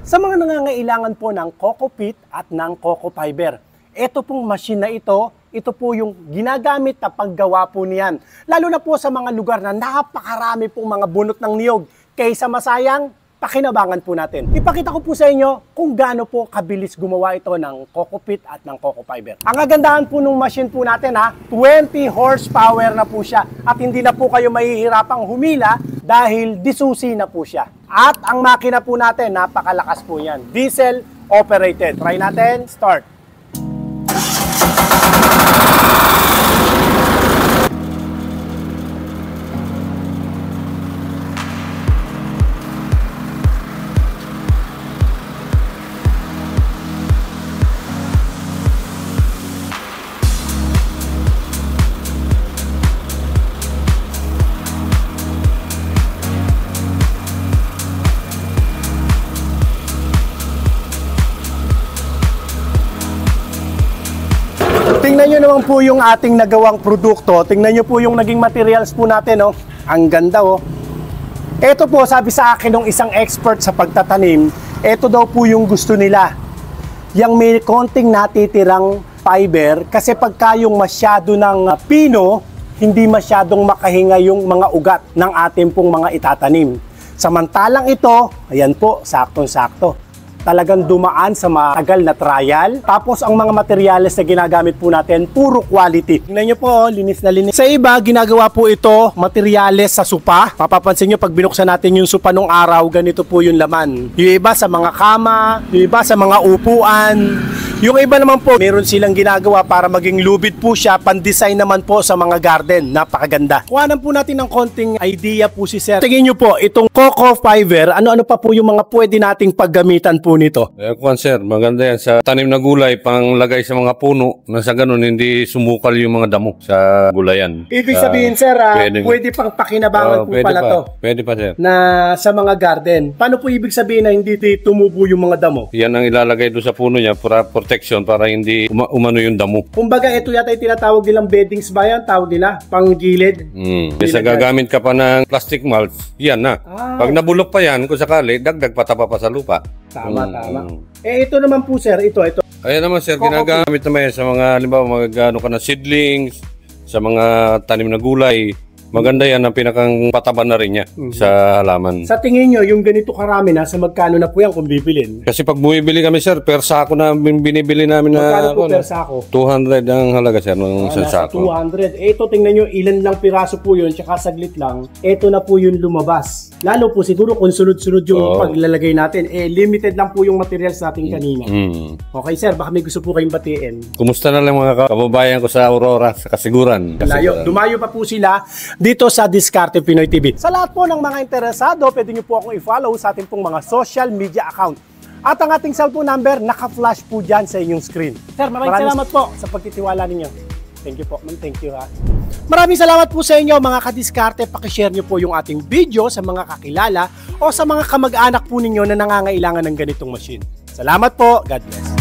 sa mga nangangailangan po ng coco pit at ng coco fiber. Ito pong machine na ito po yung ginagamit na paggawa po niyan. Lalo na po sa mga lugar na napakarami pong mga bunot ng niyog. Kaysa masayang, pakinabangan po natin. Ipakita ko po sa inyo kung gaano po kabilis gumawa ito ng coco pit at ng coco fiber. Ang kagandahan po ng machine po natin 20 horsepower na po siya at hindi na po kayo mahihirapang humila dahil disusi na po siya. At ang makina po natin, napakalakas po yan. Diesel operated. Try natin, start. Tingnan nyo naman po yung ating nagawang produkto. Tingnan nyo po yung naging materials po natin. Ang ganda. Ito po, sabi sa akin ng isang expert sa pagtatanim, ito daw po yung gusto nila. Yung may konting natitirang fiber, kasi pagka yung masyado ng pino, hindi masyadong makahinga yung mga ugat ng ating pong mga itatanim. Samantalang ito, ayan po, saktong-sakto. Talagang dumaan sa matagal na trial. Tapos ang mga materyales na ginagamit po natin, puro quality. Tingnan nyo po, linis na linis. Sa iba, ginagawa po ito, materyales sa supa. Mapapansin nyo, pag binuksan natin yung supa nung araw, ganito po yung laman. Yung iba sa mga kama, yung iba sa mga upuan. Yung iba naman po, meron silang ginagawa para maging lubid po siya, pan-design naman po sa mga garden. Napakaganda. Kuhanan po natin ng konting idea po si Sir. Tingin nyo po, itong coco fiber, ano-ano pa po yung mga pwede nating paggamitan po nito? Sir, maganda yan sa tanim na gulay, panglagay sa mga puno, na sa ganun hindi sumukal yung mga damo sa gulayan. Ibig sabihin, Sir, pwede pang pakinabangan po pala to. Pwede pa, Sir. Na sa mga garden. Paano po ibig sabihin na hindi tumubo yung mga damo? Yan ang ilalagay doon sa puno niya para protection, para hindi umano yung damo. Kumbaga, ito yata yung tinatawag nilang beddings ba yan? Tawag nila? Panggilid? Kasi gagamit ka pa ng plastic mulch, yan na. Pag nabulok pa yan, kung sakali, dagdag pataba pa sa lupa. Tama. Ito naman po, Sir, ito. Ayan naman, Sir, ginagamit naman yan sa mga, halimbawa, magano ka na seedlings, sa mga tanim na gulay. Maganda yan, ang pinakang pataba na rin niya sa halaman. Sa tingin nyo, yung ganito karami na, sa magkano na po yan kung bibilin? Kasi pag bumibili kami, Sir, per sako na binibili namin na... Magkano po per sako? 200 ang halaga, Sir, ng isang sako. 200. Ito, tingnan nyo, ilan lang piraso po yun, tsaka saglit lang. Ito na po yung lumabas. Lalo po siguro kung sunod-sunod yung paglalagay natin, limited lang po yung materials natin kanina. Okay, Sir, baka may gusto po kayong batiin. Kumusta na lang mga kababayan ko sa Aurora, sa Kasiguran. Dumayo pa po sila dito sa Diskarte Pinoy TV. Sa lahat po ng mga interesado, pwede nyo po akong i-follow sa ating pong mga social media account. At ang ating cellphone number, naka-flash po dyan sa inyong screen. Sir, maraming salamat po sa pagtitiwala ninyo. Thank you po, man. Thank you, ha. Maraming salamat po sa inyo, mga kadiskarte. Pakishare nyo po yung ating video sa mga kakilala o sa mga kamag-anak po ninyo na nangangailangan ng ganitong machine. Salamat po. God bless.